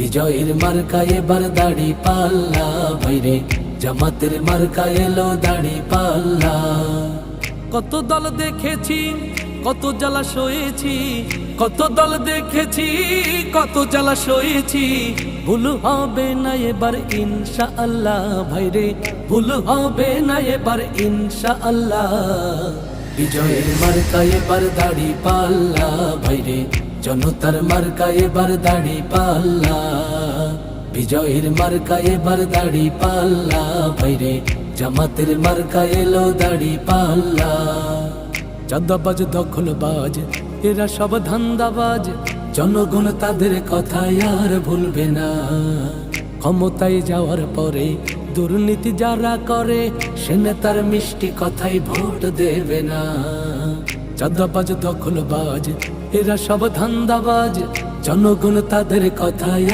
বিজয়ের মার্কা এবার দাড়ি পাল্লা, ভাইরে জামাতের মার্কা এলো দাড়ি পাল্লা। কত দল দেখেছি, কত জ্বালা সয়েছি, কত দল দেখেছি, কত জ্বালা সয়েছি, ভুল হবে না এবার ইনশাআল্লাহ, ভাইরে ভুল হবে না এবার ইনশাআল্লাহ। বিজয়ের মার্কা এবার দাড়ি পাল্লা, ভাইরে জনতার মার্কা এবার দাড়ি পাল্লা। বিজয়ের মার্কা এবার দাড়ি পাল্লা, ভাইরে জামাতের মার্কা এলো দাড়ি পাল্লা। চাঁদাবাজ দখলবাজ এরা সব ধান্দাবাজ, জনগণ তাদের কথায় আর ভুলবে না। ক্ষমতায় যাওয়ার পরে দুর্নীতি যারা করে, সে নেতার মিষ্টি কথায় ভোট দেবে না। চাঁদাবাজ দখলবাজ এরা সব ধান্দাবাজ, জনগণ তাদের কথায়